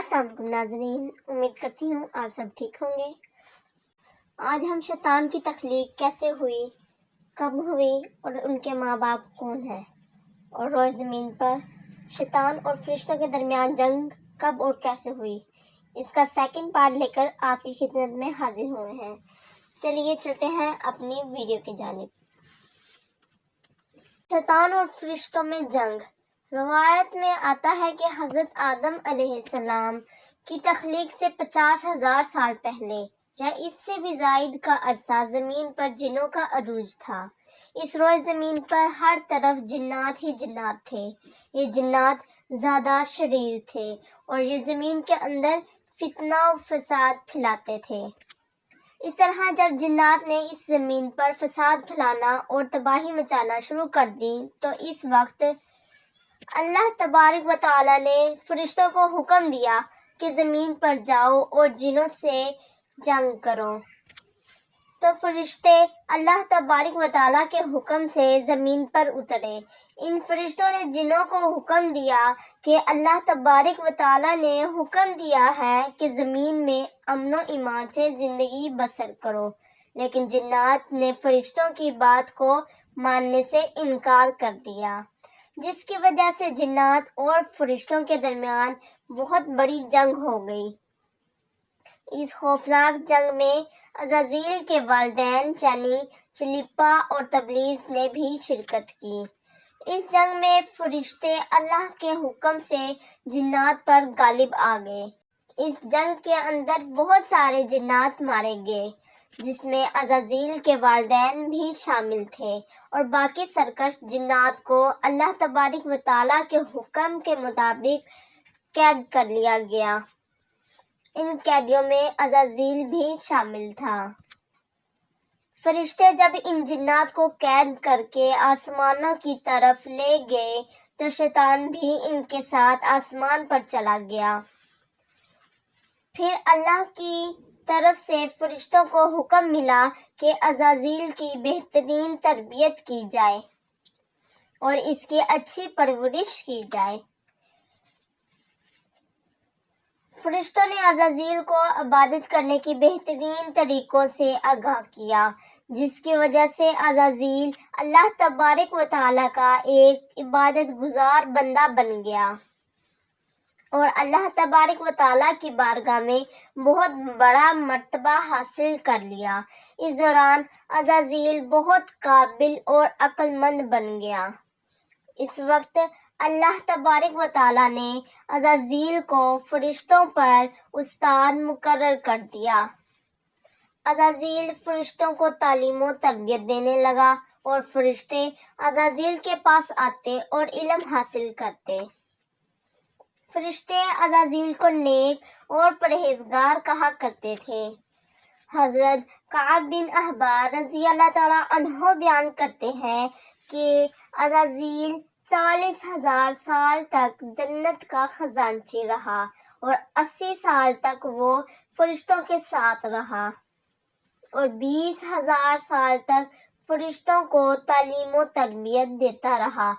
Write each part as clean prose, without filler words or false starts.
السلام علیکم ناظرین، امید کرتی ہوں آپ سب ٹھیک ہوں گے۔ آج ہم شیطان کی تخلیق کیسے ہوئی، کب ہوئی اور ان کے ماں باپ کون ہیں، اور روئے زمین پر شیطان اور فرشتوں کے درمیان جنگ کب اور کیسے ہوئی، اس کا سیکنڈ پارٹ لے کر آپ کی خدمت میں حاضر ہوئے ہیں۔ چلیے چلتے ہیں اپنی ویڈیو کی جانب۔ شیطان اور فرشتوں میں جنگ۔ روایت میں آتا ہے کہ حضرت آدم علیہ السلام کی تخلیق سے 50,000 سال پہلے یا اس سے بھی زائد کا عرصہ زمین پر جنوں کا عروج تھا۔ اس روئے زمین پر ہر طرف جنات ہی جنات تھے۔ یہ جنات زیادہ شریر تھے اور یہ زمین کے اندر فتنہ و فساد پھیلاتے تھے۔ اس طرح جب جنات نے اس زمین پر فساد پھیلانا اور تباہی مچانا شروع کر دی تو اس وقت اللہ تبارک و تعالی نے فرشتوں کو حکم دیا کہ زمین پر جاؤ اور جنوں سے جنگ کرو۔ تو فرشتے اللہ تبارک و تعالی کے حکم سے زمین پر اترے۔ ان فرشتوں نے جنوں کو حکم دیا کہ اللہ تبارک و تعالی نے حکم دیا ہے کہ زمین میں امن و ایمان سے زندگی بسر کرو، لیکن جنات نے فرشتوں کی بات کو ماننے سے انکار کر دیا، جس کی وجہ سے جنات اور فرشتوں کے درمیان بہت بڑی جنگ ہو گئی۔ اس خوفناک جنگ میں عزازیل کے والدین یعنی چلیپا اور تبلیس نے بھی شرکت کی۔ اس جنگ میں فرشتے اللہ کے حکم سے جنات پر غالب آ گئے۔ اس جنگ کے اندر بہت سارے جنات مارے گئے، جس میں عزازیل کے والدین بھی شامل تھے، اور باقی سرکش جنات کو اللہ تبارک و تعالیٰ کے حکم کے مطابق قید کر لیا گیا۔ ان قیدیوں میں عزازیل بھی شامل تھا۔ فرشتے جب ان جنات کو قید کر کے آسمانوں کی طرف لے گئے تو شیطان بھی ان کے ساتھ آسمان پر چلا گیا۔ پھر اللہ کی طرف سے فرشتوں کو حکم ملا کہ عزازیل کی بہترین تربیت کی جائے اور اس کی اچھی پرورش کی جائے۔ فرشتوں نے عزازیل کو عبادت کرنے کی بہترین طریقوں سے آگاہ کیا، جس کی وجہ سے عزازیل اللہ تبارک و تعالیٰ کا ایک عبادت گزار بندہ بن گیا اور اللہ تبارک و تعالیٰ کی بارگاہ میں بہت بڑا مرتبہ حاصل کر لیا۔ اس دوران عزازیل بہت قابل اور عقل مند بن گیا۔ اس وقت اللہ تبارک و تعالیٰ نے عزازیل کو فرشتوں پر استاد مقرر کر دیا۔ عزازیل فرشتوں کو تعلیم و تربیت دینے لگا اور فرشتے عزازیل کے پاس آتے اور علم حاصل کرتے۔ فرشتے عزازیل کو نیک اور پرہیزگار کہا کرتے تھے۔ حضرت کعب بن احبار رضی اللہ تعالیٰ عنہ بیان کرتے ہیں کہ عزازیل 40,000 سال تک جنت کا خزانچی رہا اور 80 سال تک وہ فرشتوں کے ساتھ رہا اور 20,000 سال تک فرشتوں کو تعلیم و تربیت دیتا رہا۔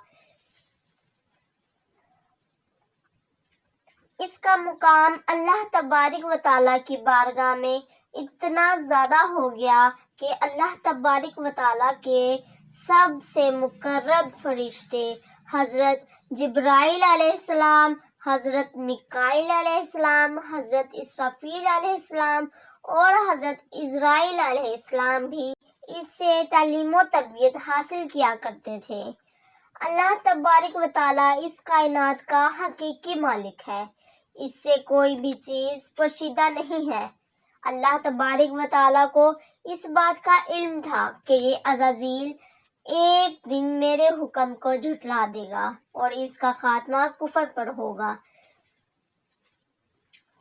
اس کا مقام اللہ تبارک و تعالیٰ کی بارگاہ میں اتنا زیادہ ہو گیا کہ اللہ تبارک و تعالیٰ کے سب سے مقرب فرشتے حضرت جبرائیل علیہ السلام، حضرت میکائیل علیہ السلام، حضرت اسرافیل علیہ السلام اور حضرت عزرائیل علیہ السلام بھی اس سے تعلیم و تربیت حاصل کیا کرتے تھے۔ اللہ تبارک و تعالیٰ اس کائنات کا حقیقی مالک ہے، اس سے کوئی بھی چیز پوشیدہ نہیں ہے۔ اللہ تبارک و تعالیٰ کو اس بات کا علم تھا کہ یہ عزازیل ایک دن میرے حکم کو جھٹلا دے گا اور اس کا خاتمہ کفر پر ہوگا۔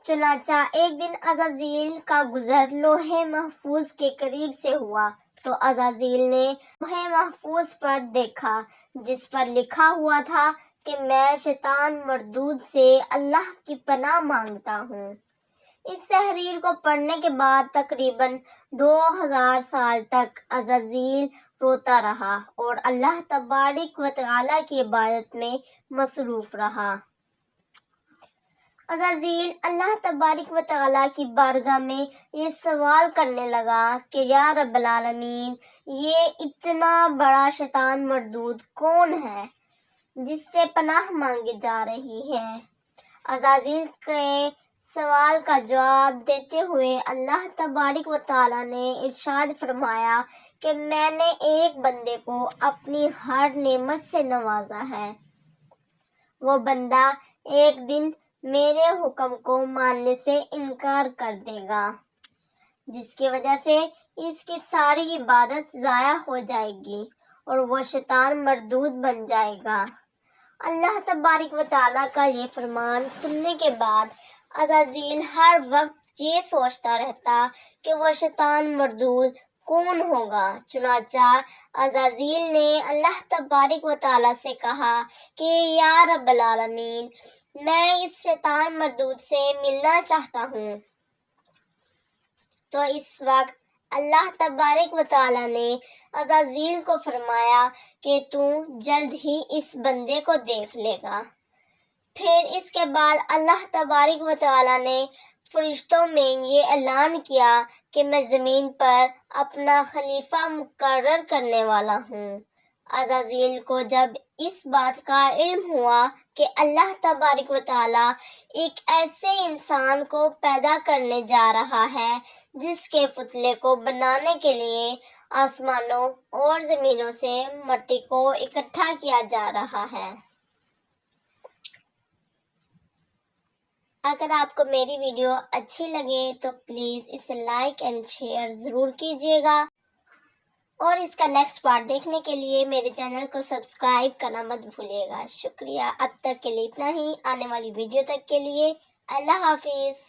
چنانچہ ایک دن عزازیل کا گزر لوح محفوظ کے قریب سے ہوا تو عزازیل نے لوح محفوظ پر دیکھا، جس پر لکھا ہوا تھا کہ میں شیطان مردود سے اللہ کی پناہ مانگتا ہوں۔ اس تحریر کو پڑھنے کے بعد تقریباً 2000 سال تک عزازیل روتا رہا اور اللہ تبارک و تعالیٰ کی عبادت میں مصروف رہا۔ عزازیل اللہ تبارک و تعالیٰ کی بارگاہ میں یہ سوال کرنے لگا کہ یا رب العالمین، یہ اتنا بڑا شیطان مردود کون ہے جس سے پناہ مانگی جا رہی ہے؟ عزازیل کے سوال کا جواب دیتے ہوئے اللہ تبارک و تعالیٰ نے ارشاد فرمایا کہ میں نے ایک بندے کو اپنی ہر نعمت سے نوازا ہے۔ وہ بندہ ایک دن میرے حکم کو ماننے سے انکار کر دے گا، جس کی وجہ سے اس کی ساری عبادت ضائع ہو جائے گی اور وہ شیطان مردود بن جائے گا۔ اللہ تبارک و تعالیٰ کا یہ فرمان سننے کے بعد عزازیل ہر وقت یہ سوچتا رہتا کہ وہ شیطان مردود کون ہوگا۔ چنانچہ عزازیل نے اللہ تبارک و تعالیٰ سے کہا کہ یا رب العالمین، میں اس شیطان مردود سے ملنا چاہتا ہوں۔ تو اس وقت اللہ تبارک و تعالیٰ نے عزازیل کو فرمایا کہ تو جلد ہی اس بندے کو دیکھ لے گا۔ پھر اس کے بعد اللہ تبارک و تعالیٰ نے فرشتوں میں یہ اعلان کیا کہ میں زمین پر اپنا خلیفہ مقرر کرنے والا ہوں۔ عزازیل کو جب اس بات کا علم ہوا کہ اللہ تبارک و تعالیٰ ایک ایسے انسان کو پیدا کرنے جا رہا ہے جس کے پتلے کو بنانے کے لیے آسمانوں اور زمینوں سے مٹی کو اکٹھا کیا جا رہا ہے۔ اگر آپ کو میری ویڈیو اچھی لگے تو پلیز اسے لائک اینڈ شیئر ضرور کیجیے گا، اور اس کا نیکسٹ پارٹ دیکھنے کے لیے میرے چینل کو سبسکرائب کرنا مت بھولیے گا۔ شکریہ، اب تک کے لیے اتنا ہی۔ آنے والی ویڈیو تک کے لیے اللہ حافظ۔